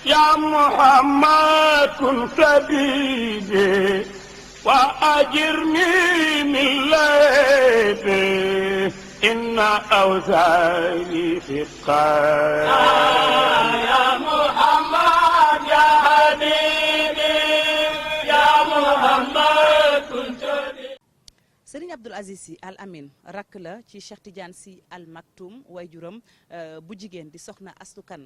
يا محمد كن سبيلي وأجرني من ليبي إن أوزاري في القلب يا محمد يا حبيبي يا محمد كنت Serigne Abdoul Aziz Sy Al Amine rakk la ci Cheikh Tidiane Sy Al Maktoum wayjuram bu jigéen di soxna Astou Kane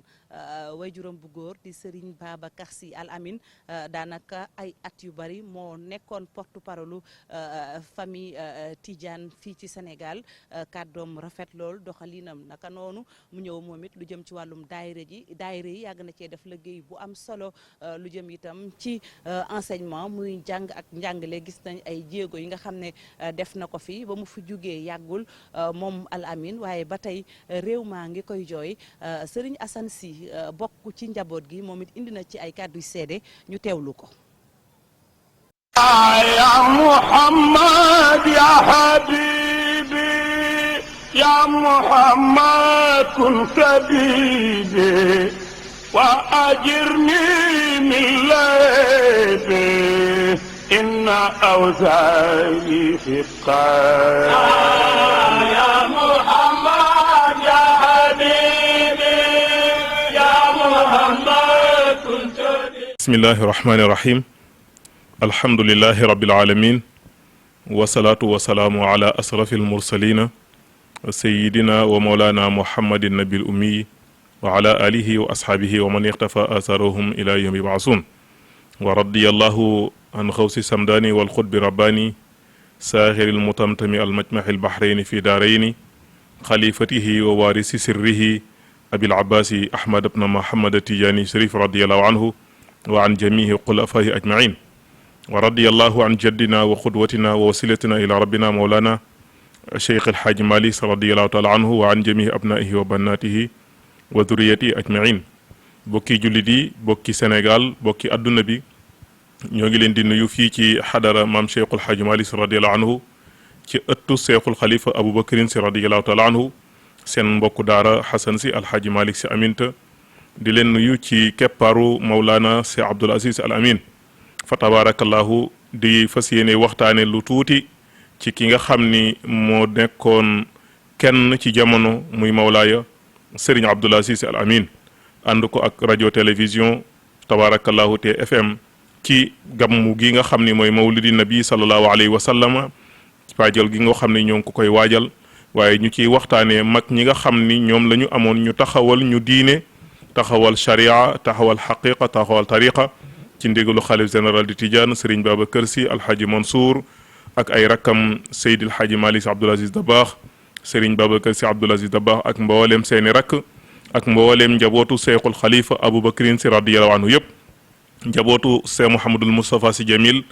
wayjuram bu góor di Serigne Babacar Sy Al Amine daanaka ay at yu bari moo nekkoon porte-parole famille Tidiane fii ci Sénégal kàddoom rafet lool doxalinam naka noonu mu ñëw moom it lu jëm ci wàllum daayira yi yàgg na cee def liggéey bu am solo lu jëm itam ci enseignement muy jàng ak njàngale gis nañ ay jéego yi nga xam ne def na ko fi ba mu fi jugee yàggul moom Al Amine waaye ba tey réew maa ngi koy jooy Serigne Assane Sy bokk ci njaboot gi moom it indi na ci ay kàddu yu seede ñu teewlu ko. يا محمد يا حبيبي يا محمد كن سبيلي وأجرني من ليبي إن أوزاري في القلب يا محمد يا حبيبي يا محمد كنت بسم الله الرحمن الرحيم الحمد لله رب العالمين والصلاة والسلام على أشرف المرسلين سيدنا ومولانا محمد النبي الأمي وعلى آله وأصحابه ومن اقتفى آثارهم إلى يوم يبعثون ورضي الله عن غوث السمداني والقطب رباني ساهر المتمتم المجمع البحرين في دارين خليفته ووارث سره أبي العباس أحمد بن محمد التجاني شريف رضي الله عنه وعن جميع خلفائه أجمعين ورضي الله عن جدنا وقدوتنا ووسيلتنا إلى ربنا مولانا الشيخ الحاج مالك رضي الله تعالى عنه وعن جميع أبنائه وبناته وذريته أجمعين bokki jullit yi bokki Sénégal bokki adduna bi ñoo ngi leen di nuyu fii ci xadara maam Cheikhul Hadj Malick Sy radiyallahu anhu ci ëttu Cheikhul Khalifa Aboubacrine Sy radiyallahu taala anhu seen mbokku daara Xasan Sy Alhaji Malick Sy Aminta di leen nuyu ci keppaaru Mawlana Cheikh Abdoul Aziz Al Amine fa tabarakallahu di fas yéene waxtaane lu tuuti ci ki nga xam ni moo nekkoon kenn ci jamono muy Mawlaaya Serigne Abdoul Aziz Al Amine ànd ko ak rajo télévision tabarakallahu TFM ci gàmmu gi nga xam ni mooy mawlidi nabi sallallahu alayhi wa sallama waajal gi nga xam ni ñoo ngi ko koy waajal waaye ñu ciy waxtaanee mag ñi nga xam ni ñoom la ñu amoon ñu taxawal ñu diine taxawal sharia taxawal xaqiqa taxawal tariqa ci ndigalu xalif général di Tidiane Serigne Babacar Sy Alhaji Mansour ak ay rakkam Seydil Hadji Malick Sy Abdoul Aziz Dabakh Serigne Babacar Sy Abdoul Aziz Dabakh ak mboolem seeni rakk ak mboolem njabootu Cheikhul Khalifa Aboubacrine Sy radiyallahu anhu yëpp njabootu Cheikh Mouhamadul Moustapha Sy Jamil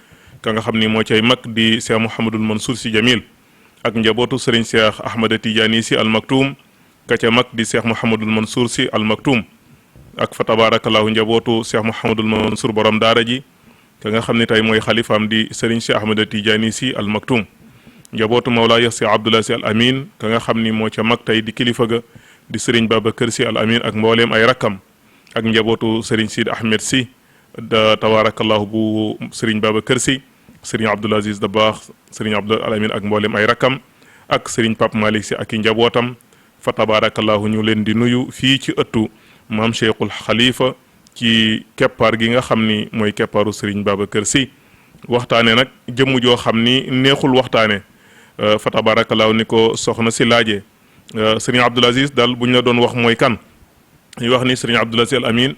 ka nga xam ni moo cay mag di Cheikh Mouhamadul Mansour Sy Jamil ak njabootu Serigne Cheikh Ahmada Tidiane Sy Al Maktoum ka ca mag di Cheikh Mouhamadul Mansour Sy Al Maktoum ak fa tabarakallahu njabootu Cheikh Mouhamadul Mansour borom daara ji ka nga xam ni tey mooy xalifaam di Serigne Cheikh Ahmada Tidiane Sy Al Maktoum njabootu Mawlaaya Cheikh Abdoul Aziz Al Amine ka nga xam ni moo ca mag tey di kilifa ga di Serigne Babacar Sy Al Amine ak mbooleem ay rakkam ak njabootu Serigne Sidi Ahmed Sy da tabarakallahu bu Serigne Babacar Sy Serigne Abdoul Aziz Dabakh Serigne Abdoul Al Amine ak mbooleem ay rakkam ak Serigne Pape Malick Sy ak i njabootam fa tabarakallahu ñu leen di nuyu fii ci ëttu maam Cheikhul Khalifa ci keppaar gi nga xam ni mooy keppaaru Serigne Babacar Sy waxtaane nag jëmm joo xam ni neexul waxtaane fa tabarakallahu ni ko soxna si laajee Serigne Abdoul Aziz daal bu ñu la doon wax mooy kan ñu wax ni Serigne Abdoul Aziz Al Amine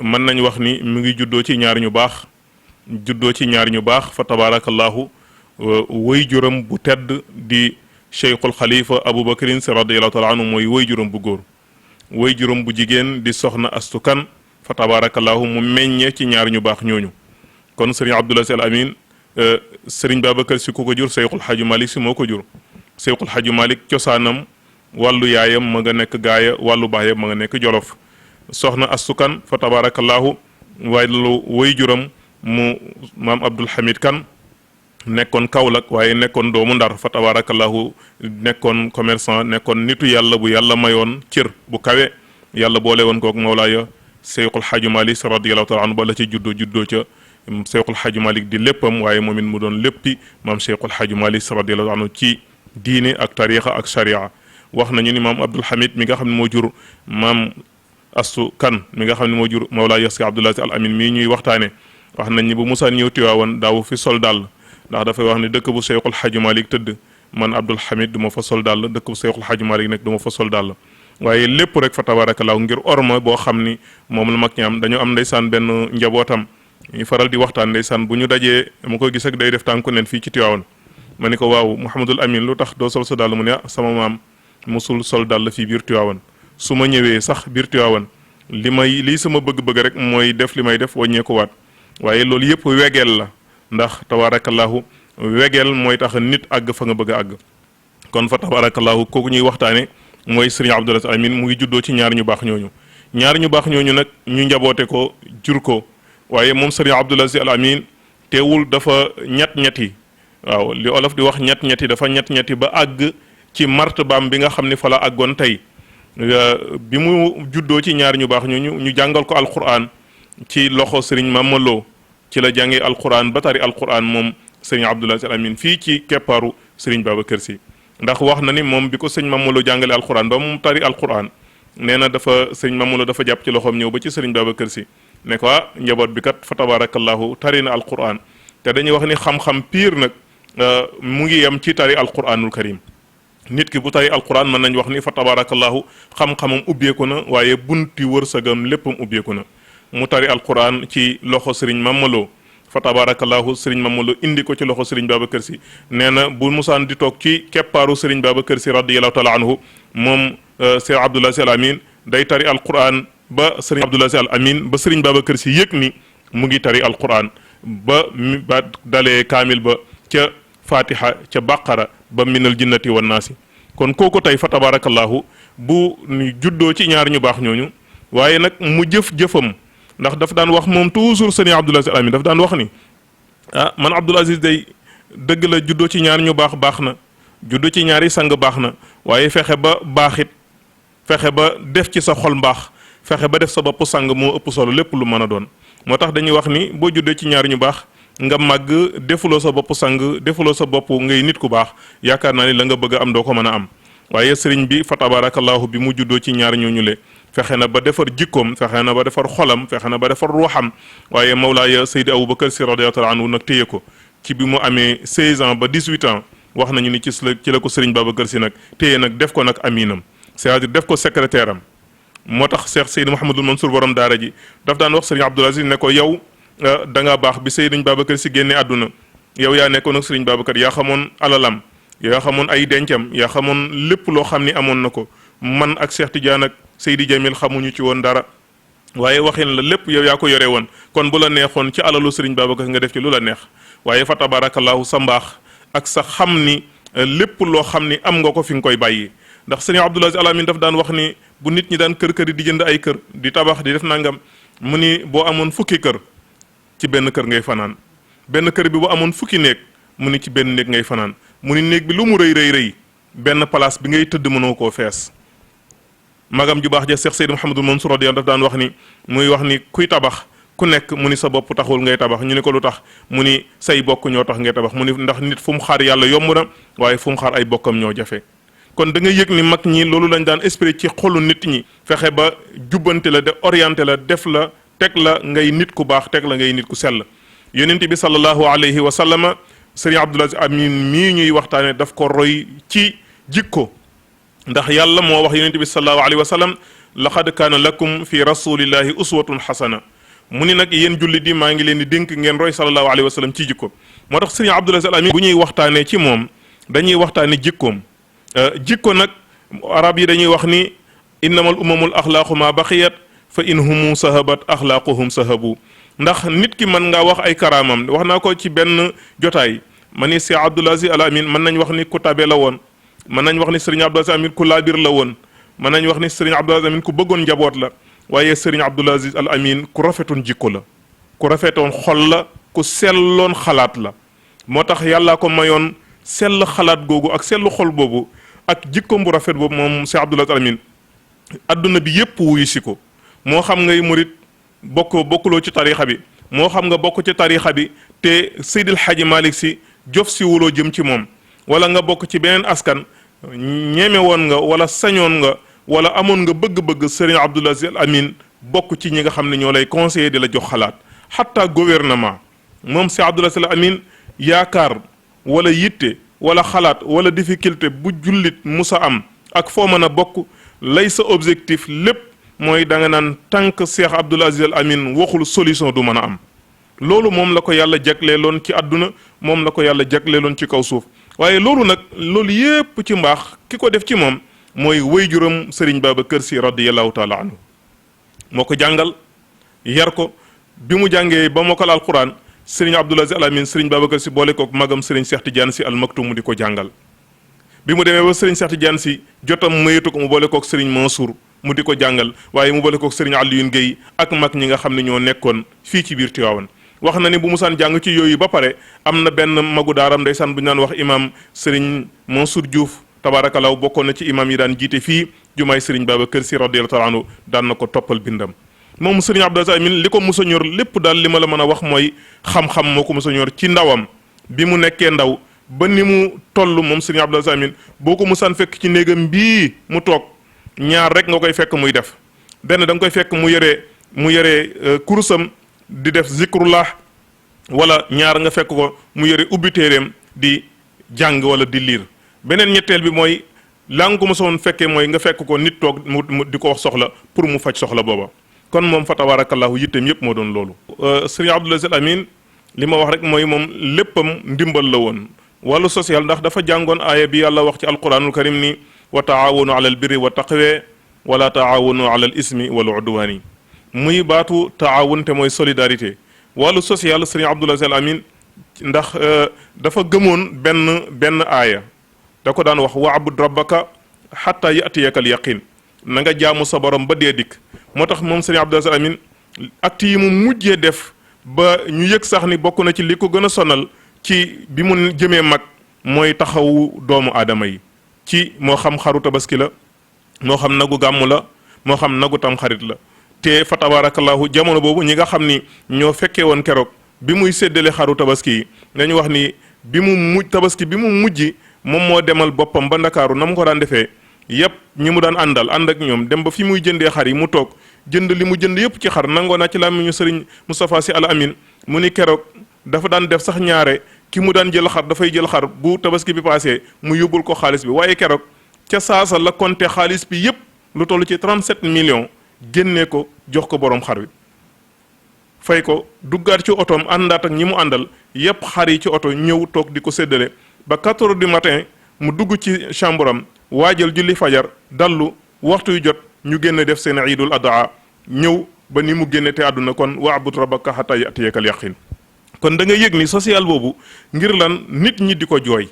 mën nañ wax ni mu ngi juddoo ci ñaar ñu baax fa tabarakallahu way juram bu tedd di Cheikhul Khalifa Aboubacrine Sy radiyallahu taala anhu mooy way juram bu góor way juram bu jigéen di soxna Astou Kane fa tabarakallahu mu meññe ci ñaar ñu baax ñooñu kon Serigne Abdoul Aziz Al Amine Serigne Babacar Sy ku ko jur Cheikhul Hadji Malick Sy moo ko jur Cheikhul Hadji Malick cosaanam wàllu yaayam ma nga nekk gaaya wàllu baayam ma nga nekk jolof soxna Astou Kane fa tabarakallahu wàllu way juram mu maam Abdoul Hamid Kane nekkoon Kaolack waaye nekkoon doomu Ndar fa tabarakallahu nekkoon commerçant nekkoon nitu yàlla bu yàlla mayoon cër bu kawe yàlla boole woon kook Mawlaaya Seyxul Xaaju Malik radiyallahu taala anhu ba la ca juddoo ca Seyxul Xaaju Malik di léppam waaye moom it mu doon léppi maam Seyxul Xaaju Malik radiyallahu anhu ci diine ak tariqa ak sharia. wax nañu ni maam Abdul Hamid mi nga xam ne moo jur maam Astu Kan mi nga xam ne moo jur Mawlaa Yaski Abdul Aziz Al Amin mii ñuy waxtaane wax nañ ni bu musaan ñëw Tiwaawan daawu fi sol dàll ndax dafay wax ne dëkk bu Seyxul Xaaju Malik tëdd man Abdul Hamid du ma fa sol dàll dëkk bu Seyxul Xaaju Malik nekk du ma fa sol dàll waaye lépp rek fa tabaarakallaahu ngir orma boo xam ni moom la mag ñi am dañu am ndeysaan benn njabootam ñu faral di waxtaan ndeysaan bu ñu dajee ma koy gis ak day def tànku neen fii ci Tiwaawan ma ni ko waaw Mouhamadul Amin lu tax doo sol sa dàll mu ne sama maam musul sol dàll fii biir Tiwaawan su ma ñëwee sax biir Tiwaawan lii sama bëgg-bëgg rek mooy def li may def wàññeeku waat waaye loolu yëpp wegeel la ndax tabaarakallaahu wegeel mooy tax nit àgg fa nga bëgg a àgg kon fa tabaarakallaahu kooku ñuy waxtaane mooy sëriñ Abdul Aziz Al Amin mu ngi juddoo ci ñaar ñu baax ñooñu nag ñu njaboote ko jur ko waaye moom sëriñ Abdul Aziz Al Amin teewul dafa ñett-ñetti waaw li olof di wax ñett-ñetti dafa ñett-ñetti ba àgg ci martabaam bi nga xam ne fa la àggoon tey bi mu juddoo ci ñaar ñu baax ñooñu ñu jàngal ko alquran ci loxo sëriñ Mamaloo ci la jàngee alquran ba tari alquran moom sëriñ Abdul Aziz Al Amin fii ci keppaaru sëriñ Babacar Sy ndax wax na ni moom bi ko sëñ Mamaloo jàngale alquran ba mu tari alquran nee na sëñ Mamaloo dafa jàpp ci loxoom ñëw ba ci sëriñ Babacar Sy ne ko njaboot bi kat fa tabarakallahu tari na alquran te dañuy wax ni xam-xam piir nag mu ngi yem ci tari alquranul karim nit ki bu tari alquran mën nañ wax ni fa tabarakallahu xam-xamam ubbeeku na waaye bunti wërsëgam léppam ubbeeku na mu tari alquran ci loxo sëriñ Mamaloo fa tabarakallahu sëriñ Mamadou indi ko ci loxo sëriñ Babacar Sy nee na bu musaan di toog ci keppaaru sëriñ Babacar Sy radiyallahu taala anhu moom sëriñ Abdul Aziz Al Amin day tari alquran ba sëriñ Abdul Aziz Al Amin ba sëriñ Babacar Sy yëg ni mu ngi tari alquran ba dalee kaamil ba ca fatiha ca baqara ba minal jinnati wan naasi kon kooku tey fa tabarakallahu bu juddoo ci ñaar ñu baax ñooñu waaye nag mu jëf-jëfam ndax daf daan wax moom toujours sëriñ Abdul Aziz Al Amin daf daan wax ni man Abdul Aziz day dëgg la juddoo ci ñaar ñu baax na juddoo ci ñaari sang baax na waaye fexe ba baaxit fexe ba def ci sa xol mbaax fexe ba def sa bopp sang moo ëpp solo lépp lu mën a doon moo tax dañuy wax ni boo juddoo ci ñaar ñu baax nga màgg defuloo sa bopp sang defuloo sa bopp ngay nit ku baax yaakaar naa ni la nga bëgg a am doo ko mën a am waaye sëriñ bi fa tabarakallahu bi mu juddoo ci ñaar ñooñu le fexe na ba defar jikkoom fexe na ba defar xolam fexe na ba defar ruuxam waaye Mawlaaya Seydi Aboubacar Sy radiyallahu taala anhu nag téye ko ci bi mu amee 16 ans ba 18 ans wax nañu ni ci la ko sëriñ Babacar Sy nag téye nag def ko nag aminam c'est-à-dire def ko secrétaire am moo tax Cheikh Seydi Mouhamadul Mansour borom daara ji daf daan wax sëriñ Abdul Aziz ne ko yow da ngaa baax bi Seydi Babacar Sy génne àdduna yow yaa nekkoon ak sëriñ Babacar yaa xamoon alalam yaa xamoon ay dencam yaa xamoon lépp loo xam ni amoon na ko man ak Cheikh Tidiane ak Seydi Jamil xamuñu ci woon dara waaye waxin la lépp yow yaa ko yore woon kon bu la neexoon ci alalu sëriñ Babacar nga def ci lu la neex waaye fa tabarakallahu sa mbaax ak sa xam ni lépp loo xam ni am nga ko fi nga koy bàyyi ndax sëriñ Abdul Aziz Al Amin daf daan wax ni bu nit ñi daan kër-kër yi di jënd ay kër di tabax di def nangam mu ni boo amoon fukki kër ci benn kër ngay fanaan benn kër bi bu amoon fukki néeg mu ni ci benn néeg ngay fanaan mu ni néeg bi lu mu rëy benn place bi ngay tëdd mënoo koo fees magam ju baax ja Cheikh Seydi Mouhamadul Mansour radiyallahu daf daan wax ni muy wax ni kuy tabax ku nekk mu ni sa bopp taxul ngay tabax ñu ni ko lu tax mu ni say bokk ñoo tax ngay tabax mu ni ndax nit fu mu xaar yàlla yomb na waaye fu mu xaar ay bokkam ñoo jafe kon da nga yëg ni mag ñi loolu lañ daan espérer ci xolu nit ñi fexe ba jubbante la de orienté la def la teg la ngay nit ku baax teg la ngay nit ku sell yonent bi sallallahu alayhi wa sallama sëriñ Abdul Aziz Amin mii ñuy waxtaane daf ko roy ci jikko ndax yàlla moo wax yonent bi sallallahu alayhi wa sallam laqad kaana lakum fi rasulillahi uswatun xasana mu ni nag yéen jullit yi maa ngi leen di dénk ngeen roy sallallahu alayhi wa sallam ci jikko moo tax sëriñ Abdul Aziz Al Amin bu ñuy waxtaanee ci moom dañuy waxtaane jikkoom jikko nag arab yi dañuy wax ni innamal umamul axlaaqu ma baqiyat fa in humu sahabat axlaaquhum sahabu ndax nit ki mën ngaa wax ay karaamam wax naa ko ci benn jotaay ma ni Cheikh Abdul Aziz Al Amin mën nañ wax ni ku tabe la woon mën nañ wax ni sëriñ Abdul Aziz Al Amin ku laabir la woon mën nañ wax ni sëriñ Abdul Aziz Al Amin ku bëggoon njaboot la waaye sëriñ Abdul Aziz Al Amin ku rafetoon jikko la ku rafetoon xol la ku selloon xalaat la moo tax yàllaa ko mayoon sell xalaat googu ak sellu xol boobu ak jikkoom bu rafet boobu moom Cheikh Abdul Aziz Al Amin adduna bi yépp wuyu si ko moo xam ngay murit bokkuloo ci tarixa bi moo xam nga bokk ci tarixa bi te Seydil Hadji Malick si jof si wuloo jëm ci moom wala nga bokk ci beneen askan ñeme woon nga wala sañoon nga wala amoon nga bëgg-bëgg Serigne Abdoul Aziz Al Amine bokk ci ñi nga xam ne ñoo lay conseiller di la jox xalaat xatta gouvernement moom si Abdoul Aziz Al Amine yaakaar wala yitte wala xalaat wala difficulté bu jullit musa am ak foo mën a bokk lay sa objectif lépp mooy da nga naan tànk Cheikh Abdoul Aziz Al Amine waxul solution du mën a am loolu moom la ko yàlla jagleeloon ci àdduna moom la ko yàlla jagleeloon ci kaw suuf waaye loolu nag loolu yépp ci mbaax ki ko def ci moom mooy wayjuram Serigne Babacar Sy radiyallahu taala anhu moo ko jàngal yar ko bi mu jàngee ba mokkal alquran Serigne Abdoul Aziz Al Amine Serigne Babacar Sy boole kook magam Serigne Cheikh Tidiane Sy Al Maktoum mu di ko jàngal bi mu demee ba Serigne Cheikh Tidiane Sy jotam mayatu ko mu boole kook Serigne Mansour mu di ko jàngal waaye mu boole kook Serigne Alioune Guèye ak mag ñi nga xam ne ñoo nekkoon fii ci biir Tivaouane wax na ni bu musaan jàng ci yooyu ba pare am na benn magu daaram ndeysaan bu ñu naan wax imam Serigne Mansour Diouf tabaarakalaw bokkoon na ci imam yi daan jiite fii jumaay Serigne Babacar Sy radiyallahu taala anhu daan na ko toppal bindam moom Serigne Abdoul Aziz Al Amine li ko mos a ñor lépp daal li ma la mën a wax mooy xam-xam moo ko mos a ñor ci ndawam bi mu nekkee ndaw ba ni mu toll moom Serigne Abdoul Aziz Al Amine boo ko musaan fekk ci néegam bii mu toog ñaar rek nga koy fekk muy def benn da nga koy fekk mu yore kurusam di def zikrullah wala ñaar nga fekk ko mu yore ubbi téeréem di jàng wala di liir beneen ñetteel bi mooy laa nga ko mosoon fekkee mooy nga fekk ko nit toog mu di ko wax soxla pour mu faj soxla booba kon moom fa tabarakallahu yitteem yépp moo doon loolu Serigne Abdoul Aziz Al Amine li ma wax rek mooy moom léppam ndimbal la woon wàllu social ndax dafa jàngoon aaya bi yàlla wax ci alquranul karim ni wa taawanu ala al birri wa taqwa wala taawanu ala al ismi wal udwani muy baatu taawun te mooy solidarité wàllu social Serigne Abdoul Aziz Al Amine ndax dafa gëmoon benn aaya da ko daan wax wa'bud rabbaka hatta ya'tiyaka al yaqin na nga jaamu sa borom ba dee dikk moo tax moom Serigne Abdoul Aziz Al Amine acte yi mu mujjee def ba ñu yëg sax ni bokk na ci li ko gën a sonal ci bi mu jëmee mag mooy taxawu doomu aadama yi ci moo xam xaru tabaski la moo xam nagu gàmmu la moo xam nagu tam xarit la te fa tabarakallahu jamono boobu ñi nga xam ni ñoo fekkee woon keroog bi muy séddale xaru tabaski yi dañu wax ni bi mu tabaski bi mu mujj moom moo demal boppam ba ndakaaru na mu ko daan defee yépp ñi mu daan ànd ak ñoom dem ba fi muy jëndee xar yi mu toog jënd li mu jënd yépp ci xar nangoo naa ci làmmiñu Serigne Moustapha Sy Al Amine mu ni keroog dafa daan def sax ñaare ki mu daan jël xar dafay jël xar bu tabaski bi passé mu yóbbul ko xaalis bi waaye keroog ca saasa la compté xaalis bi yépp lu toll ci 37 millions génnee ko jox ko borom xar wi fay ko duggaat ci otoom àndaat ak ñi mu àndal yépp xar yi ci oto ñëw toog di ko séddale ba 4 heures du matin mu dugg ci chambre am waajal julli fajar dallu waxtu yu jot ñu génn def seen iidul adha ñëw ba ni mu génne te àdduna kon wa'bud rabbaka hatta ya'tiyakal yaqin kon da nga yëg ni social boobu ngir lan nit ñi di ko jooy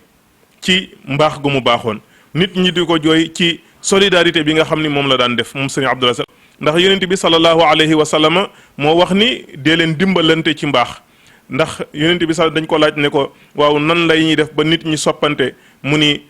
ci mbaax gu mu baaxoon nit ñi di ko jooy ci solidarité bi nga xam ni moom la daan def moom Serigne Abdoul Aziz ndax yonent bi sallallahu alayhi wa sallama moo wax ni dee leen dimbalante ci mbaax ndax yonent bi sax dañ ko laaj ne ko waaw nan lay ñuy def ba nit ñi soppante mu ni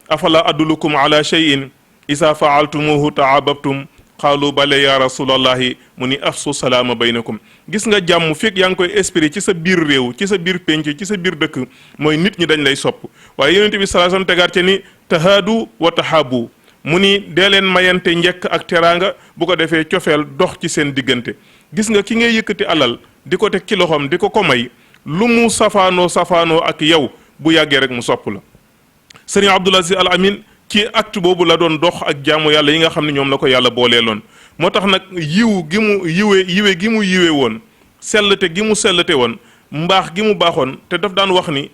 afala adulukum ala shay'in isa faaltumuhu taababtum qaalu bale ya rasulallahi mu ni afsu salaama baynakum gis nga jàmm fekk yaa ngi koy esprit ci sa biir réew ci sa biir pénc ci sa biir dëkk mooy nit ñi dañ lay sopp waaye yonent bi sallallahu alayhi wasallam tegaat ci ni tahaadu wa tahaabu mu ni dee leen mayante njekk ak teraanga bu ko defee cofeel dox ci seen diggante gis nga ki ngay yëkkati alal di ko teg ci loxoom di ko may lu mu safaanoo ak yow bu yàggee rek mu sopp la Serigne Abdoul Aziz Al Amine ci acte boobu la doon dox ak jaamu yàlla yi nga xam ne ñoom la ko yàlla booleeloon moo tax nag yiw gi mu yiwe gi mu yiwe woon sellte gi mu sellate woon mbaax gi mu baaxoon te daf daan wax ni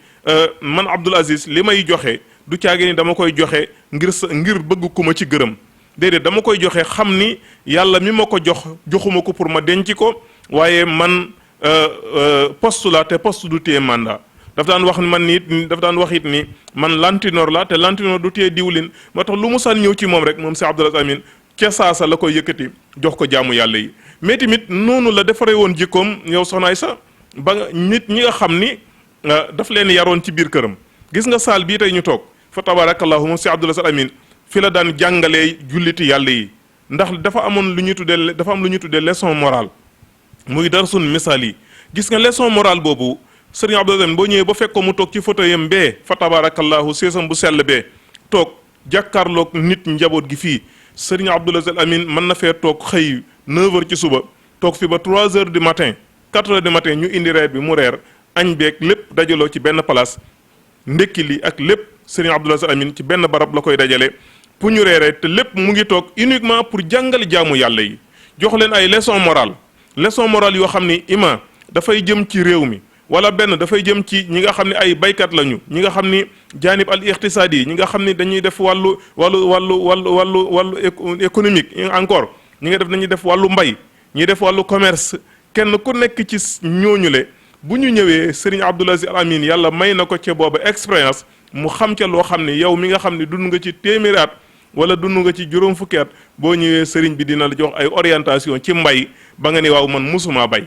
man Abdoul Aziz li may joxe du caage ni dama koy joxe ngir bëgg ku ma ci gërëm déedéet dama koy joxe xam ni yàlla mi ma ko joxuma ko pour ma denc ko waaye man poste la te poste du téye mandat daf daan wax it ni man lantinoor la te lantinoor du téye diwlin moo tax lu mu saan ñëw ci moom rek moom si Abdoul Aziz Amine ca saasa la koy yëkkati jox ko jaamu yàlla yi mais tamit noonu la defaree woon jikkoom yow soxnaay sa ba nit ñi nga xam ni daf leen yaroon ci biir këram gis nga saal bii tey ñu toog fa tabarakallahu moom si Abdoul Aziz Amine fi la daan jàngalee julliti yàlla yi ndax dafa am lu ñuy tuddee leçon morale muy darsun misaal yi. gis nga leçon morale boobu sëriñ Abdul Aziz boo ñëwee ba fekk ko mu toog ci fauteuilam bee fa tabarakallahu seesam bu sell bee toog jàkkaarloog nit njaboot gi fii sëriñ Abdul Aziz Amin mën na fee toog xëy 9h ci suba toog fi ba 3h du matin 4h du matin ñu indi reer bi mu reer añ beeg lépp dajaloo ci benn place ndekki li ak lépp sëriñ Abdul Aziz Amin ci benn barab la koy dajale pour ñu reeree te lépp mu ngi toog uniquement pour jàngal jaamu yàlla yi jox leen ay leçon morale yoo xam ni ima dafay jëm ci réew mi wala benn dafay jëm ci ñi nga xam ne ay baykat lañu ñi nga xam ni jaanib al iqtisaadi yi ñi nga xam ni dañuy def wàllu économique encore ñi nga def dañuy def wàllu mbay ñi def wàllu commerce kenn ku nekk ci ñooñu le bu ñu ñëwee Serigne Abdoul Aziz Al Amine yàlla may na ko ca booba expérience mu xam ca loo xam ne yow mi nga xam ne dund nga ci téeméeri at wala dund nga ci juróom fukki at boo ñëwee Serigne bi dina la jox ay orientation ci mbay ba nga ni waaw man musuma bay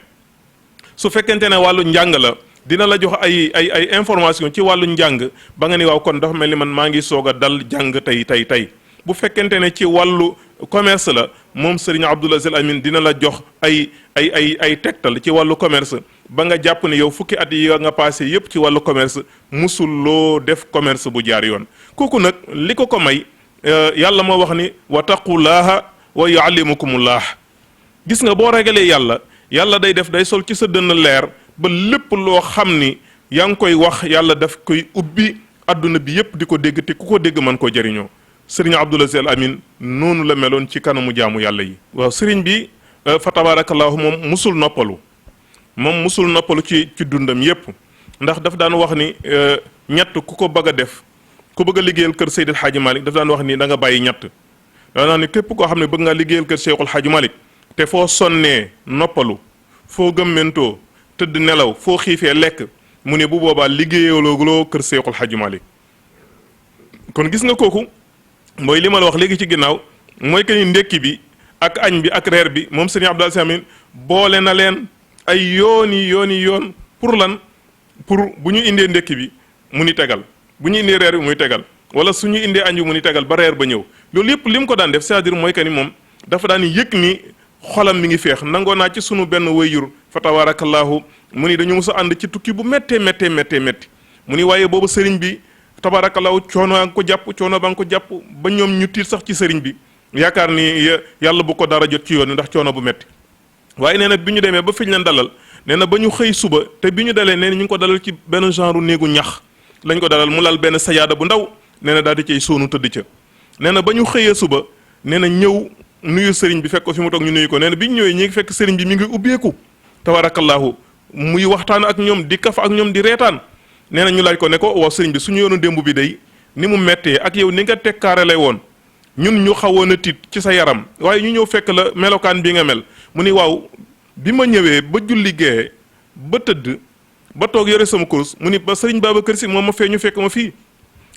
su fekkente ne wàllu njàng la dina la jox ay information ci wàllu njàng ba nga ni waaw kon dafa mel ni man maa ngi soog a dal jàng tey bu fekkente ne ci wàllu commerce la moom Serigne Abdoul Aziz Al Amine dina la jox ay tegtal ci wàllu commerce ba nga jàpp ne yow fukki at yi nga passé yépp ci wàllu commerce musul loo def commerce bu jaar yoon kooku nag li ko may yàlla moo wax ni wa taqullaaha wa yuallimukumullah gis nga boo ragalee yàlla day sol ci sa dënn leer ba lépp loo xam ni yaa ngi koy wax yàlla daf koy ubbi adduna bi yépp di ko dégg te ku ko dégg mën koo jëriñoo sëriñ Abdoul Aziz Al Amine noonu la meloon ci kanamu jaamu yàlla yi. waaw sëriñ bi fa tabarakallahu moom musul noppalu ci dundam yépp ndax daf daan wax ni ñett ku ko bëgg a def ku bëgg a liggéeyal kër Seydil Hadji Malick daf daan wax ni da nga bàyyi ñett daanaka ni képp koo xam ne bëgg ngaa liggéeyal kër Cheikhul Hadji Malick te foo sonnee noppalu foo gëmmentoo tëdd nelaw foo xiifee lekk mu ne bu boobaa liggéeyaloo kër Seexul Xaju Malik kon gis nga kooku mooy li ma la wax léegi ci ginnaaw mooy que ni ndekki bi ak añ bi ak reer bi moom Serigne Abdoul Aziz Amin boole na leen ay yoon pour lan pour bu ñu indee ndekki bi mu ni tegal bu ñu indee reer bi muy tegal wala su ñu indee añ bi mu ni tegal ba reer ba ñëw loolu yëpp li mu ko daan def c'est-à-dire mooy que ni moom dafa daan yëg ni xolam mi ngi feex nangoo naa ci sunu benn wayjur fa tabarakallahu mu ni dañu mës a ànd ci tukki bu méttee mu ni waaye boobu sëriñ bi tabarakallahu coono ba nga ko jàpp ba ñoom ñu tiit sax ci sëriñ bi yaakaar ni yàlla bu ko dara jot ci yoon wi ndax coono bu métti waaye nee na bi ñu demee ba fiñ leen dalal nee na ba ñu xëy suba te bi ñu dalee nee na ñu ngi ko dalal ci benn genre néegu ñax lañ ko dalal mu lal benn sajaada bu ndaw nee na daal di cay soonu tëdd ca nee na ba ñu xëyee suba nee na ñëw nuyu sëriñ bi fekk ko fi mu toog ñu nuyu ko nee na bi ñu ñëwee ñi ngi fekk sëriñ bi mi ngi ubbeeku tabarakallahu muy waxtaan ak ñoom di kaf ak ñoom di reetaan nee na ñu laaj ko ne ko waaw sëriñ bi suñu yoonu démb bi day ni mu mettee ak yow ni nga tekkaare lay woon ñun ñu xawoon a tiit ci sa yaram waaye ñu ñëw fekk la melokaan bi nga mel mu ni waaw bi ma ñëwee ba julli gee ba tëdd ba toog yore sama kurus mu ni ba sëriñ Babacar Si moom ma fee ñu fekk ma fii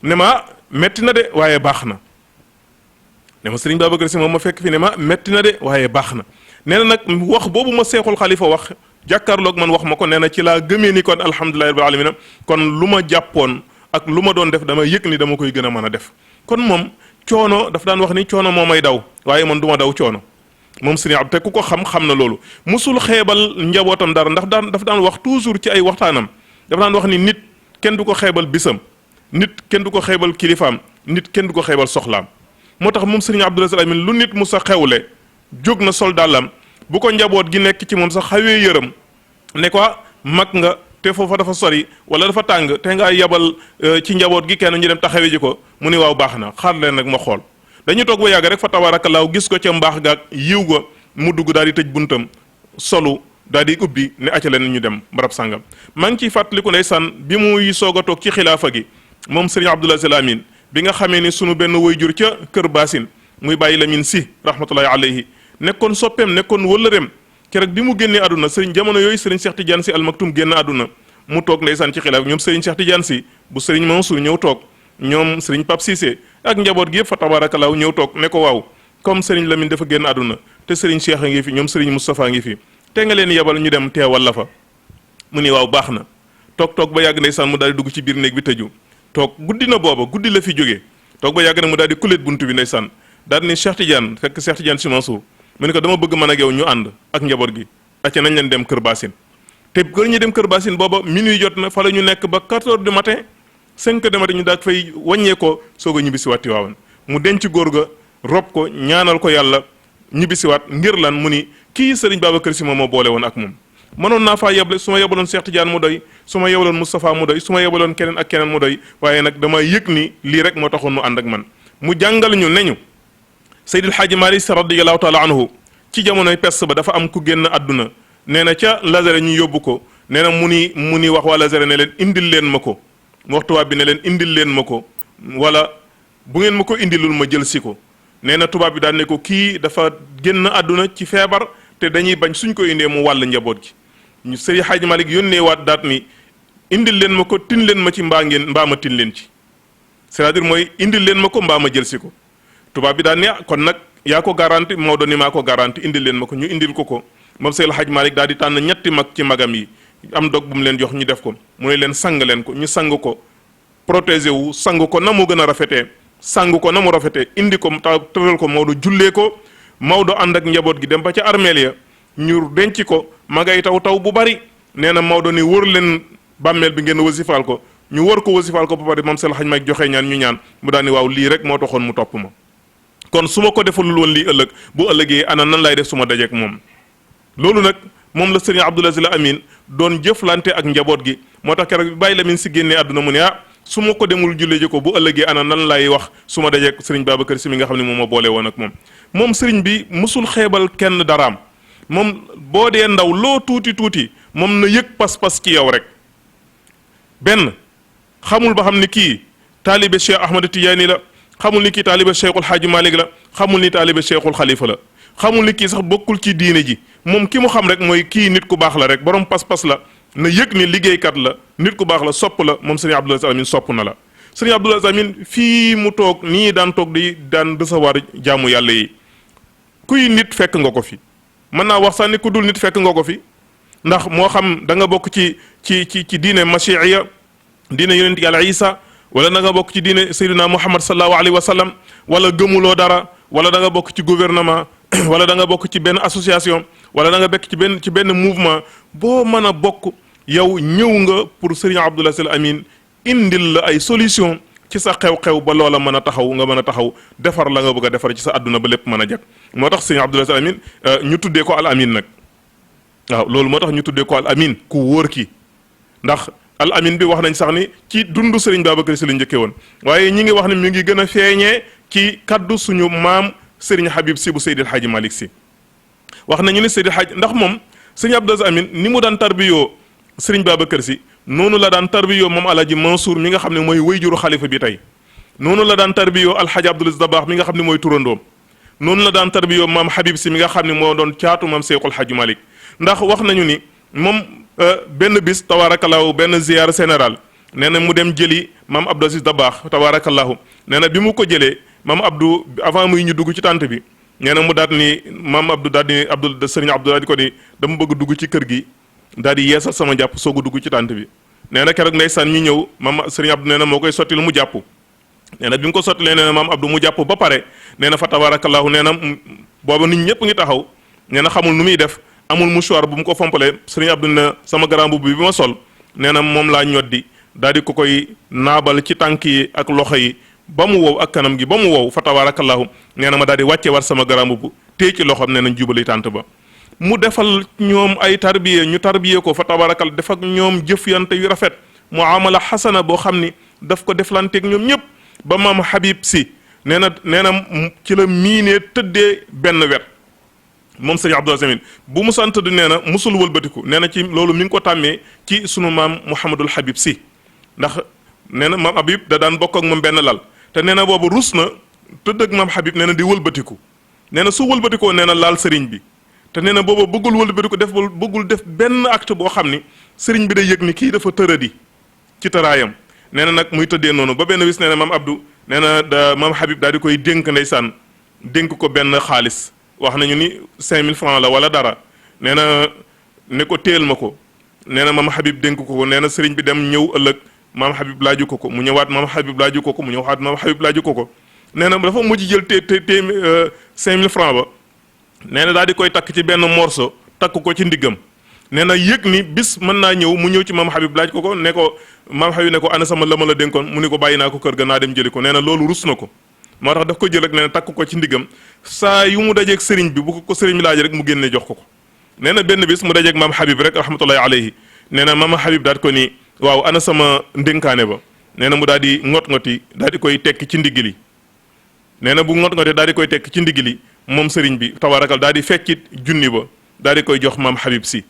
ne ma metti na de waaye baax na ne ma sëriñ Babacar Si moom ma fekk fii ne ma metti na de waaye baax na nee na nag wax boobu ma seexul xalifa wax jàkkaarloog man wax ma ko nee na ci laa gëmee ni kon alhamdulillahi rabbil alamin kon lu ma jàppoon ak lu ma doon def dama yëg ni dama koy gën a mën a def kon moom coono daf daan wax ni coono moo may daw waaye man du ma daw coono moom sëriñ Abdou te ku ko xam na loolu musul xeebal njabootam dara ndax daf daan wax toujours ci ay waxtaanam dafa daan wax ni nit kenn du ko xeebal bisam nit kenn du ko xeebal kilifaam nit kenn du ko xeebal soxlaam moo tax moom sëriñ Abdoul Aziz Al Amine lu nit mu sa xewle jóg na sol dàllam bu ko njaboot gi nekk ci moom sax xawee yërëm ne ko mag nga te foofa dafa sori wala dafa tàng te nga yabal ci njaboot gi kenn ñu dem taxawee ji ko mu ni waaw baax na xaar leen nag ma xool dañu toog ba yàgg rek fa tabaarakallaahu gis ko ca mbaax gaag yiw ga mu dugg daal di tëj buntam solu daal di ubbi ne acca leen ñu dem barab sàngam maa ngi ciy fàttaliku ndeysaan bi muy soog a toog ci xilaafa gi moom sëriñ Abdoul Aziz Al Amine bi nga xamee ni sunu benn waajur ca kër Baasin muy bàyyi Lamin Si rahmatullahi alayhi nekkoon soppeem nekkoon wëllëreem keroog bi mu génnee àdduna sëriñ jamono yooyu sëriñ Cheikh Tidiane Si Al Maktoum génn àdduna mu toog ndeysaan ci xilaaf ñoom sëriñ Cheikh Tidiane Si bu sëriñ Mansour ñëw toog ñoom sëriñ Pape Cissé ak njaboot gi yëpp fa tabaarakallaahu ñëw toog ne ko waaw comme sëriñ Lamine dafa génn àdduna te sëriñ Cheikh a ngi fi ñoom sëriñ Moustapha ngi fi te nga leen yebal ñu dem teewal la fa mu ni waaw baax na toog ba yàgg ndeysaan mu daal di dugg ci biir néeg bi tëju toog guddi na booba guddi la fi jógee toog ba yàgg na mu daal di kuleet buntu bi ndeysaan daal ni Cheikh Tidiane fekk Cheikh Tidiane Si Mansour mu ne ko dama bëgg man ak yow ñu ànd ak njaboot gi acca nañ leen dem Kër Bassine te kër ñu dem Kër Bassine booba minuit jot na fa la ñu nekk ba 4 heures du matin 5 heures du matin ñu daal fay wàññee ko soog a ñibbisiwaat Tiwaawan mu denc góor ga rob ko ñaanal ko yàlla ñibbisiwaat ngir lan mu ni kii Serigne Babacar Sy moom moo boole woon ak moom mënoon naa faa yeble su ma yebaloon Cheikh Tidiane mu doy su ma yebaloon Moustapha mu doy su ma yebaloon keneen ak keneen mu doy waaye nag dama yëg ni lii rek moo taxoon mu ànd ak man mu jàngal ñu ne ñu Seydil Hadji Malick Sy radiyallahu taala anhu ci jamonoy peste ba dafa am ku génn àdduna nee na ca Lazare ñu yóbbu ko nee na mu ni wax waa Lazare ne leen indil leen ma ko wax tubaab bi ne leen indil leen ma ko wala bu ngeen ma ko indilul ma jël si ko nee na tubaab bi daan ne ko kii dafa génn àdduna ci feebar te dañuy bañ suñ ko indee mu wàll njaboot gi ñu Seydi Hadji Malick yónnee waat daat ni indil leen ma ko tin leen ma ci mbaa ma tin leen ci c'est-à-dire mooy indil leen ma ko mbaa ma jël si ko tubaab bi daan ne kon nag yaa ko garanti Maodo ni maa ko garanti indil leen ma ko ñu indil ko moom Seydi Hadji Malick daal di tànn ñetti mag ci magam yi am dog bu mu leen jox ñu def ko mu ne leen sang leen ko ñu sang ko protéger wu sang ko na mu gën a rafetee sang ko na mu rafetee indi ko tëral ko Maodo jullee ko Maodo ànd ak njaboot gi dem ba ca armeel ya ñu denc ko magay taw bu bari nee na Maodo ni wër leen bàmmeel bi ngeen wasifaal ko ñu wër ko wasifaal ko ba pare moom Seydi Hadji Malick joxe ñaan ñu ñaan mu daal ni waaw lii rek moo taxoon mu topp ma kon su ma ko defalul woon lii ëllëg bu ëllëgee ana nan lay def su ma dajeek moom loolu nag moom la Serigne Abdoul Aziz Al Amine doon jëflante ak njaboot gi moo tax keroog bi Baye Lamine si génnee àdduna mu ne su ma ko demul jullee ji ko bu ëllëgee ana nan lay wax su ma dajeek Serigne Babacar Sy mi nga xam ne moom ma boole woon ak moom Serigne bi musul xeebal kenn daraam moom boo dee ndaw loo tuuti moom na yëg pas-pas ci yow rek benn xamul ba xam ni kii taalibe Cheikh Ahmad Tidiane la xamul ni kii taalibe Cheikhul Hadji Malick la xamul ni taalibe Cheikhul Khalifa la xamul ni kii sax bokkul ci diine ji moom ki mu xam rek mooy kii nit ku baax la rek borom pas-pas la na yëg ni liggéeykat la nit ku baax la sopp la moom Serigne Abdoul Aziz Al Amine sopp na la Serigne Abdoul Aziz Al Amine fii mu toog nii daan toog di daan recevoir jaamu yàlla yi kuy nit fekk nga ko fi mën naa wax sax ni ku dul nit fekk nga ko fi ndax moo xam da nga bokk ci diine masiiya diine yonent Yàlla Isa wala da nga bokk ci diine Seydina Muhammad sallallahu alayhi wa sallam wala gëmuloo dara wala da nga bokk ci gouvernement wala da nga bokk ci benn association wala da nga bekk ci benn mouvement boo mën a bokk yow ñëw nga pour Serigne Abdoul Aziz Al Amine indil la ay solution ci sa xew-xew ba loola mën a taxaw nga mën a taxaw defar la nga bëgg a defar ci sa àdduna ba lépp mën a jag moo tax Serigne Abdoul Aziz Al Amine ñu tuddee ko Al Amine nag waaw loolu moo tax ñu tuddee ko Al Amine ku wóor ki ndax Al Amine bi wax nañ sax ni ci dundu Serigne Babacar Sy la njëkkee woon waaye ñi ngi wax ne mi ngi gën a feeñee ci kaddu suñu maam Serigne Habib Sy bu Seydil Hadji Malick Sy wax nañu ni Seydil Hadji ndax moom Serigne Abdoul Aziz Al Amine ni mu daan tarbiyoo Serigne Babacar Sy noonu la daan tarbiyoo moom Alaaji Mansour mi nga xam ne mooy wayjuru xalifa bi tey noonu la daan tarbiyoo Alxaaji Abdoul Aziz Dabakh mi nga xam ne mooy turandoom noonu la daan tarbiyoo maam Habib Sy mi nga xam ne moo doon caatu maam Seyxul Hadji Malick ndax wax nañu ni moom benn bis tabaarakallaahu benn ziyaar général nee na mu dem jëli maam Abdou Aziz Dabakh tabaarakallaahu nee na bi mu ko jëlee maam Abdou avant muy ñu dugg ci tànt bi nee na mu daal ni maam Abdou daal di Abdou Serigne Abdou daal di ko ni dama bëgg dugg ci kër gi daal di yeesal sama jàpp soog a dugg ci tànt bi nee na keroog ndeysaan ñu ñëw maam Serigne Abdou nee na moo koy sottil mu jàpp nee na bi mu ko sottilee nee na maam Abdou mu jàpp ba pare nee na fa tabaarakallaahu nee na booba nit ñëpp ngi taxaw nee na xamul nu muy def amul mouchoir bu mu ko fompalee Serigne Abdou ne sama grand boubou bi ma sol nee na moom laa ñoddi daal di ko koy naabal ci tànk yi ak loxo yi ba mu wow ak kanam gi ba mu wow fa tabarakallahu nee na ma daal di wàcce war sama grand boubou téye ci loxoom nee na jubali tànt ba mu defal ñoom ay tarbiye ñu tarbiye ko fa tabarakal def ak ñoom jëfyante yu rafet muamala xasana boo xam ni daf ko deflanteeg ñoom ñëpp ba maam Habib Sy nee na ci la miinee tëddee benn wet moom Serigne Abdoul Aziz Al Amine bu mu sant du nee na musul wëlbatiku nee na ci loolu mi ngi ko tàmmee ci sunu maam Mouhamadul Habib Sy ndax nee na maam Habib da daan bokk ak moom benn lal te nee na boobu rus na tëdd ak maam Habib nee na di wëlbatiku nee na su wëlbatikoo nee na laal Serigne bi te nee na boobu bëggul wëlbatiku bëggul def benn acte boo xam ni Serigne bi day yëg ni kii dafa tëradi ci tëraayam nee na nag muy tëddee noonu ba benn wis nee na maam Abdou nee na maam Habib daal di koy dénk ndeysaan dénk ko benn xaalis. wax nañu ni 5000 francs la wala dara nee na ne ko téel ma ko nee na maam Habib dénk ko nee na sëriñ bi dem ñëw ëllëg maam Habib laaju ko mu ñëwaat maam Habib laaju ko mu ñëwaat maam Habib laaju ko nee na dafa mujj jël 5000 francs ba nee na daal di koy takk ci benn morceau takk ko ci ndiggam nee na yëg ni bis mën naa ñëw mu ñëw ci maam Habib laaj ko ne ko maam Habib ne ko ana sama la ma la dénkoon mu ni ko bàyyi naa ko kër ga naa dem jëli ko nee na loolu rus na ko moo tax daf ko jël rek nee na takk ko ci ndiggam saa yu mu dajeeg sëriñ bi bu ko sëriñ bi laaj rek mu génne jox ko nee na benn bis mu dajeeg maam Habib rek rahmatullahi alayhi nee na maam Habib daal ko ni waaw ana sama ndénkaane ba nee na mu daal di ngot-ngoti daal di koy tekk ci ndigg li nee na bu ngot-ngoti daal di koy tekk ci ndigg li moom sëriñ bi tabarakal daal di feccit junni ba daal di koy jox maam Habib si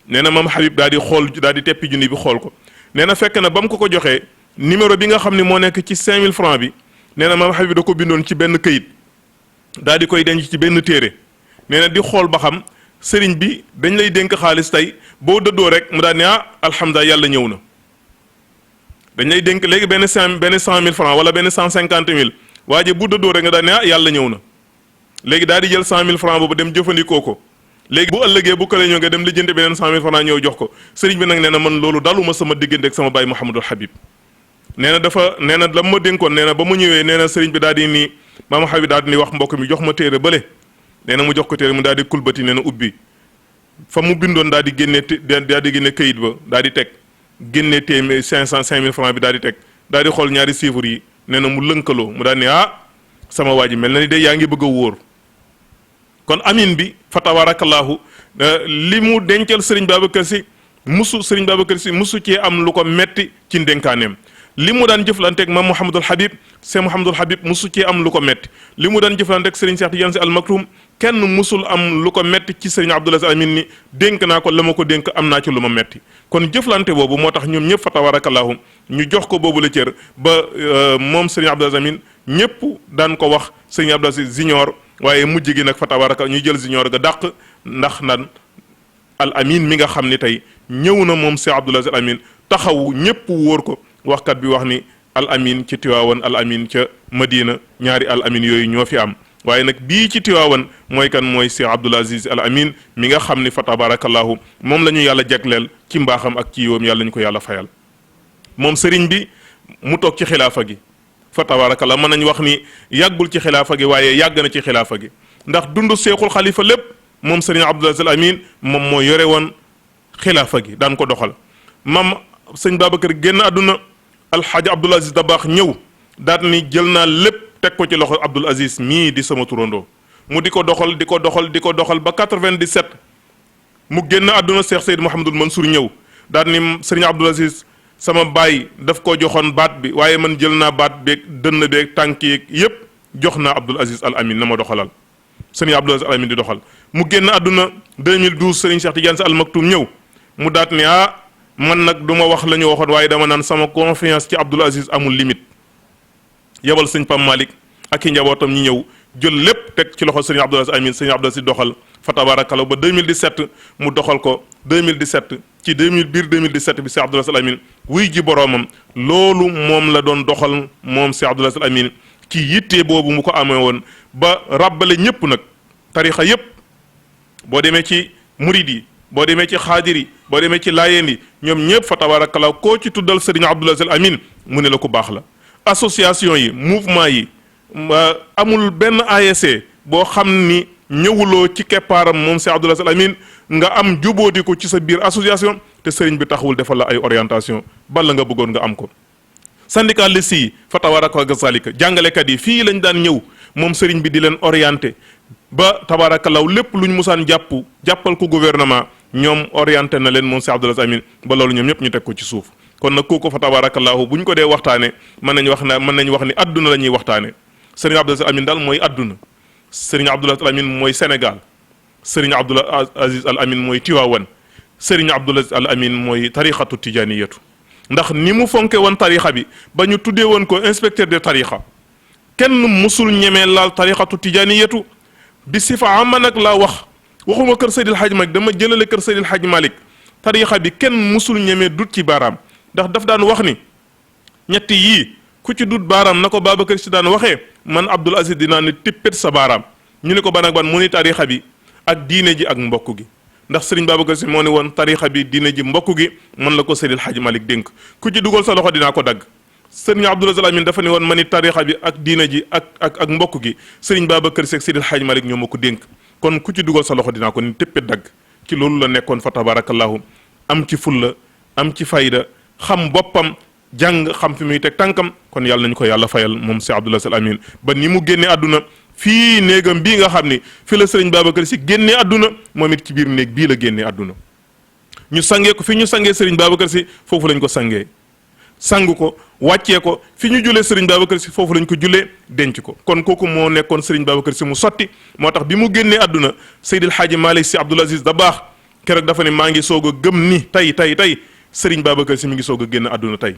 nee na maam Habib daal di xool daal di teppi junni bi xool ko nee na fekk na ba mu ko joxee numéro bi nga xam ne moo nekk ci 5000 francs bi nee na maam Habib da ko bindoon ci benn këyit daal di koy denc ci benn téere nee na di xool ba xam sëriñ bi dañ lay dénk xaalis tey boo dëddoo rek mu daal ne alhamdulilah yàlla ñëw na dañ lay dénk léegi benn 100 000 francs wala benn 150 000 waaye bu dëddoo rek nga daal ne yàlla ñëw na léegi daal di jël 100 000 francs boobu dem jëfandikoo ko léegi bu ëllëgee bu kële ñëw nga dem lijjanti beneen 100 000 francs ñëw jox ko sëriñ bi nag nee na man loolu daluma sama diggante ak sama baay Mouhamadul Habib nee na la ma dénkoon nee na ba mu ñëwee nee na sëriñ bi daal di ni maama Habib daal di ni wax mbokk mi jox ma téere bële nee na mu jox ko téere mu daal di kulbati nee na ubbi fa mu bindoon daal di génne këyit ba daal di teg génne téeméer 5000 francs bi daal di teg daal di xool ñaari chiffres yi nee na mu lënkaloo mu daal ni sama waa ji mel na ni de yaa ngi bëgg a wóor kon amin bi fa tabarakallahu li mu dencal sëriñ Babacar Sy musu cee am lu ko metti ci ndénkaaneem li mu daan jëflanteeg maam Mouhamadul Habib Cheikh Mouhamadul Habib musu cee am lu ko metti li mu daan jëflanteeg sëriñ Cheikh Tidiane Sy Al Maktoum kenn musul am lu ko metti ci sëriñ Abdoul Aziz Al Amine ni dénk naa ko la ma ko dénk am naa ci lu ma metti kon jëflante boobu moo tax ñoom ñëpp fa tabarakallahu ñu jox ko boobu la cër ba moom sëriñ Abdoul Aziz Al Amine ñëpp daan ko wax sëriñ Abdoul Aziz Junior waaye mujj gi nag fa tabaraka ñu jël Junior ga dàq ndax nan Al Amine mi nga xam ni tey ñëw na moom Cheikh Abdoul Aziz Al Amine taxaw ñëpp wóor ko waxkat bi wax ni Al Amine ci Tiwaawan Al Amine ca Madina ñaari Al Amine yooyu ñoo fi am waaye nag bii ci Tiwaawan mooy kan mooy Cheikh Abdoul Aziz Al Amine mi nga xam ni fa tabarakallahu moom la ñu yàlla jagleel ci mbaaxam ak ci yiwam yàlla ñu ko yàlla fayal moom sëriñ bi mu toog ci xilaafa gi fa tabarakallah mën nañu wax ni yàggul ci xilaafa gi waaye yàgg na ci xilaafa gi ndax dundu seexul xalifa lépp moom sëriñ Abdoul Aziz Al Amine moom moo yore woon xilaafa gi daan ko doxal mam sëñ Babacar génn àdduna alxaaji Abdoul Aziz Dabakh ñëw daat ni jël naa lépp teg ko ci loxo Abdoul Aziz mii di sama turandoo mu di ko doxal ba 97 mu génn àdduna Cheikh Seyd Mouhamadul Mansour ñëw daat ni sëriñ Abdoul Aziz sama baay daf koo joxoon baat bi waaye man jël naa baat beeg dënn beeg tànk yeeg yépp jox naa Abdoul Aziz Al Amine na ma doxalal sëriñ Abdoul Aziz Al Amine di doxal mu génn àdduna 2012 sëriñ Cheikh Tidiane Sy Al Maktoum ñëw mu daat ni man nag du ma wax la ñu waxoon waaye dama naan sama confiance ci Abdoul Aziz amul limite yebal sëñ Pam Malick ak i njabootam ñi ñëw jël lépp teg ci loxo sëriñ Abdoul Aziz Amine sëriñ Abdoul Aziz doxal fa tabarakallah ba 2017 mu doxal ko 2017 ci 2017 bi Cheikh Abdoul Aziz Al Amine wuy ji boroomam loolu moom la doon doxal moom Cheikh Abdoul Aziz Al Amine ci yitte boobu mu ko amee woon ba ràbbale ñëpp nag tarixa yëpp boo demee ci murid yi boo demee ci xaadir yi boo demee ci laayeen yi ñoom ñëpp fa tabarakallah koo ci tuddal sëriñ Abdoul Aziz Al Amine mu ne la ku baax la association yi mouvement yi amul benn ASC boo xam ni ñëwuloo ci keppaaram moom Cheikh Abdoul Aziz Al Amine nga am jubóodi ko ci sa biir association te sëriñ bi taxawul defal la ay orientation bala nga bëggoon nga am ko syndicaliste yi fa tabaraka gazalika jàngalekat yi fii lañ daan ñëw moom sëriñ bi di leen orienté ba tabarakallahu lépp lu ñu musaan jàppal ko gouvernement ñoom orienté na leen moom Cheikh Abdoul Aziz Al Amine ba loolu ñoom ñëpp ñu teg ko ci suuf kon nag kooku fa tabarakallahu bu ñu ko dee waxtaane mën nañu wax ni adduna la ñuy waxtaane sëriñ Abdoul Aziz Al Amine daal mooy adduna sëriñ Abdoul Aziz Al Amine mooy Sénégal sëriñ Abdoul Aziz Al Amine mooy Tiwaawan sëriñ Abdoul Aziz Al Amine mooy tarixatu tijaniyatu ndax ni mu fonke woon tarixa bi ba ñu tuddee woon ko inspecteur de tarixa kenn musul ñemee laal tarixatu tijaniyatu bi sifa ama nag laa waxuma kër Seydil Hadj Malick dama jëlale kër Seydil Hadj Malick tarixa bi kenn musul ñemee dut ci baaraam ndax daf daan wax ni ñetti yii ku ci dut baaraam na ko Babacar Si daan waxee man Abdoul Aziz dinaa ne tippet sa baaraam ñu ne ko ban ak ban mu ni tarixa bi ak diine ji ak mbokk gi ndax sëriñ Babacar Si moo ne woon tarixa bi diine ji mbokk gi man la ko Seydil Hadj Malick dénk ku ci dugal sa loxo dinaa ko dagg sëriñ Abdoul Aziz Al Amine dafa ne woon ma ni tarixa bi ak diine ji ak mbokk gi sëriñ Babacar Si ak Seydil Hadj Malick ñoo ma ko dénk kon ku ci dugal sa loxo dinaa ko ni téppet dagg ci loolu la nekkoon fa tabarakallahu am ci fulla am ci fayda xam boppam jàng xam fi muy teg tànkam kon yàlla nañu ko yàlla fayal moom si Abdoul Aziz Al Amine ba ni mu génne àdduna fii néegam bii nga xam ni fi la sëriñ Babacar Sy génnee àdduna moom it ci biir néeg bii la génnee àdduna ñu sangee ko fi ñu sangee sëriñ Babacar Sy foofu lañ ko sangee sang ko wàccee ko fi ñu julee sëriñ Babacar Sy foofu lañ ko julee denc ko kon kooku moo nekkoon sëriñ Babacar Sy mu sotti moo tax bi mu génnee àdduna Seydil Hadji Malick Sy Abdoul Aziz Dabakh keroog dafa ne maa ngi soog a gëm ni tey sëriñ Babacar Sy mi ngi soog a génn àdduna tey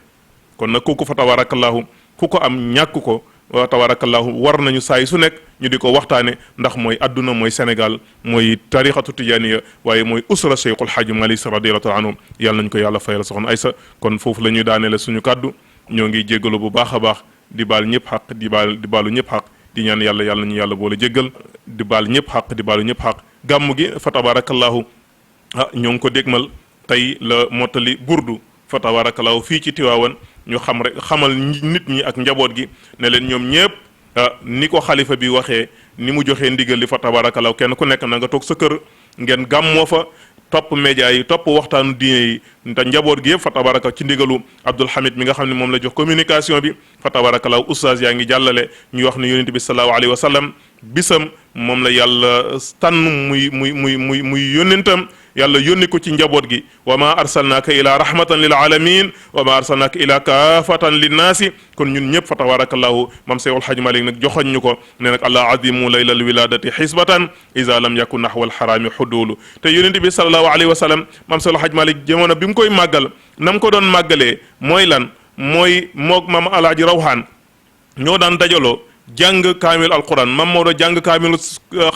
kon nag kooku fa tabarakallahu ku ko am ñàkk ko wa tabarakallahu war nañu saa yi su nekk ñu di ko waxtaane ndax mooy àdduna mooy Sénégal mooy tarixatu tijaniya waaye mooy usra Cheikhul Hadji Malick Sy radiyallahu anhu yàlla nañ ko yàlla fayal soxna Aysa kon foofu la ñuy daaneele suñu kàddu ñoo ngi jéggalu bu baax a baax di baal ñëpp xaq di baalu ñëpp xaq di ñaan yàlla nañu yàlla boole jéggal di baal ñëpp xaq di baalu ñëpp xaq gàmm gi fa tabarakallahu ñoo ngi ko dégmal tey la mottali burdu fa tabarakallahu fii ci Tiwaawan ñu xam rek xamal nit ñi ak njaboot gi ne leen ñoom ñëpp ni ko xalifa bi waxee ni mu joxee ndigal li fa tabarakallahu kenn ku nekk na nga toog sa kër ngeen gàmmoo fa topp média yi topp waxtaanu diine yi te njaboot gi yëpp fa tabaraka ci ndigalu Abdoul Hamid mi nga xam ne moom la jox communication bi fa tabarakallahu oustaz yaa ngi jàllale ñu wax ne yonent bi sallallahu alayhi wa sallam bisam moom la yàlla tànn muy yónnentam yàlla yónni ko ci njaboot gi wa ma arsalnaaka ila rahmatan lil alamin wa ma arsalnaaka ila kaafatan linnaasi kon ñun ñëpp fa tabarakallahu mam Seydul Hajji Malik nag joxoñ ñu ko ne nag allah azimu laylal wiladati xisbatan iza lam yakun nahwa alxaraami xudulu te yonent bi sallallahu alayhi wa sallam mam Seydul Hajji Malik jamono bi mu koy màggal nam ko doon màggalee mooy lan mooy moog mam alaaji rawhaan ñoo daan dajaloo jàng kaamil alquran mam Maodo jàng kaamil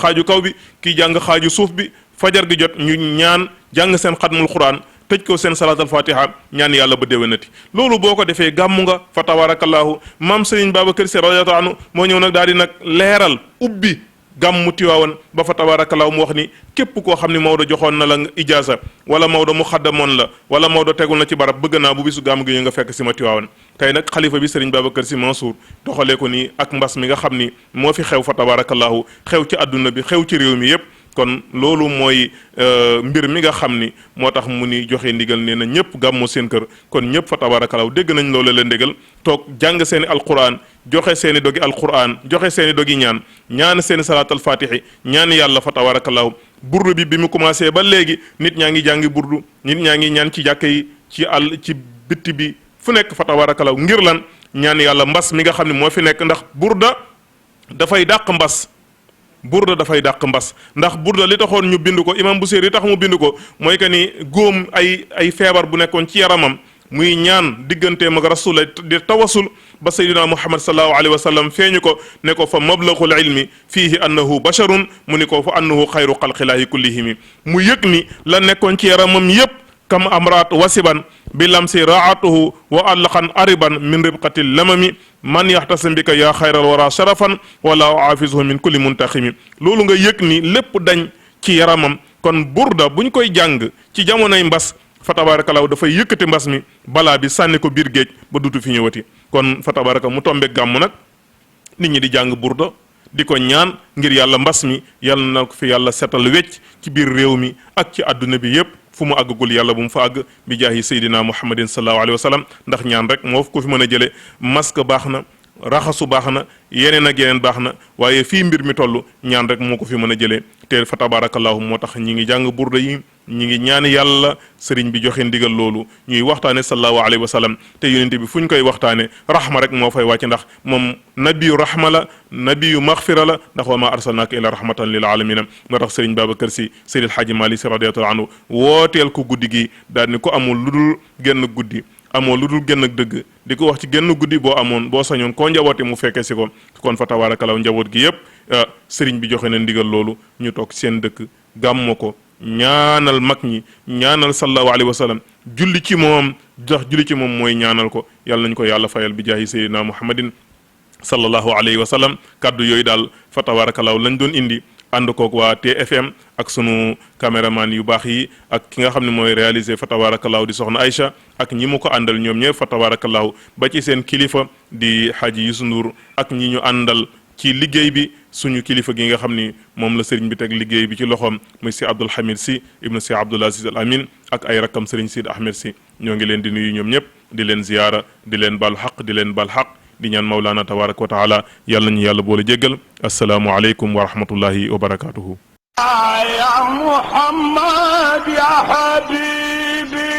xaaju kaw bi kii jàng xaaju suuf bi fajar gi jot ñu ñaan jàng seen xatmul quran tëj ko seen salaatul fatiha ñaan yàlla ba déwénati loolu boo ko defee gàmmu nga fa tabarakallahu maam Serigne Babacar Sy radiyallahu anhu moo ñëw nag daal di nag leeral ubbi gàmmu Tiwaawan ba fa tabarakallahu mu wax ni képp koo xam ne Maodo joxoon na la ijaasa wala Maodo mu xaddamoon la wala Maodo tegul na ci barab bëgg naa bu bisu gàmmu gi ñu nga fekk si ma Tiwaawan tey nag xalifa bi Serigne Babacar Sy Mansour doxalee ko nii ak mbas mi nga xam ni moo fi xew fa tabarakallahu xew ci àdduna bi xew ci réew mi yépp kon loolu mooy mbir mi nga xam ni moo tax mu ni joxe ndigal nee na ñëpp gàmmu seen kër kon ñëpp fa tabaarakalaw dégg nañ loolu la ndigal toog jàng seeni alquran joxe seeni dogi alquran joxe seeni dogi ñaan seeni salaatal fatihi ñaan yàlla fa tabaarakalaw burdu bi mu commencé ba léegi nit ñaa ngi jàngi burdu nit ñaa ngi ñaan ci jàkka yi ci bitti bi fu nekk fa tabaarakalaw ngir lan ñaan yàlla mbas mi nga xam ne moo fi nekk ndax burda dafay dàq mbas burda dafay dàq mbas ndax burda li taxoon ñu bind ko imam Busiri tax mu bind ko mooy que ni góom ay feebar bu nekkoon ci yaramam muy ñaan digganteem ak rasul di tawasul ba sayyidina Muhammad sallallahu alayhi wa sallam feeñu ko ne ko fa mablaghul ilmi fiihi annahu basharun mu ni ko fa annahu xayru xalqilaahi kullihimi mu yëg ni la nekkoon ci yaramam yépp kam amraat wasiban bi lamsi raatuhu wa allaqan ariban min ribqati lamami man yaxtasim bika yaa xayral wara sharafan wala aafisuhu min kulli muntaximi loolu nga yëg ni lépp dañ ci yaramam kon burda buñ koy jàng ci jamonoy mbas fa tabaarakallaahu dafay yëkkati mbas mi balaa bi sànni ko biir géej ba dutu fi ñëwati kon fa tabaaraka mu tombe gàmm nag nit ñi di jàng burda di ko ñaan ngir yàlla mbas mi yàlla na ko fi yàlla setal wecc ci biir réew mi ak ci àdduna bi yépp fu mu àggagul yàlla bu mu fa àgg bi jaahi sayyidina muhammadin sallallahu alayhi wa sallam ndax ñaan rek moo ko fi mën a jëlee masque baax na raxasu baax na yeneen ak yeneen baax na waaye fii mbir mi toll ñaan rek moo ko fi mën a jëlee te fa tabarakallahu moo tax ñi ngi jàng burda yi ñi ngi ñaan yàlla sëriñ bi joxe ndigal loolu ñuy waxtaane sallallahu alayhi wa sallam te yonente bi fu ñu koy waxtaane rahma rek moo fay wàcc ndax moom nabiyu rahma la nabiyu maghfira la ndax wa ma arsalnaaka illa rahmatan lil alamina moo tax sëriñ Babacar Sy Seydil Hadji Malick Sy radiyallahu anhu wooteel ko guddi gi daal ni ko amul lu dul genn guddi amoo lu dul genn dëgg di ko wax ci genn guddi boo amoon boo sañoon koo njaboote mu fekke si ko kon fa tabaarakalaw njaboot gi yépp sëriñ bi joxe na ndigal loolu ñu toog seen dëkk gàmmo ko ñaanal mag ñi ñaanal sallallahu alayhi wa sallam julli ci moom jox julli ci moom mooy ñaanal ko yàlla nañu ko yàlla fayal bi jaahi sayyidina muhammadin sallallahu alayhi wa sallam kaddu yooyu daal fa tabaarakalaw lañ doon indi ànd koog waa TFM ak sunu caméraman yu baax yi ak ki nga xam ne mooy réalisé fa tabaarakallaahu di soxna Aïcha ak ñi mu ko àndal ñoom ñëpp fa tabaarakallaahu ba ci seen kilifa di Haji Youssou Ndour ak ñi ñu àndal ci liggéey bi suñu kilifa gi nga xam ni moom la sëriñ bi teg liggéey bi ci loxoom muy si Abdul Hamid si ibnu si Abdul Aziz Al Amin ak ay rakkam sëriñ Sid Ahmed si ñoo ngi leen di nuyu ñoom ñëpp di leen ziyaara di leen baal xaq di leen baal xaq di ñaan Mawlaana tabaraka wa taala yàlla ñu yàlla boole jéggal asalaamu aleykum wa rahmatullahi wa barakatuhu يا محمد يا حبيبي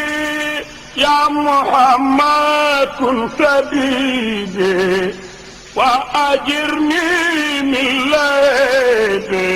يا محمد كن سبيبي وأجرني من ليبي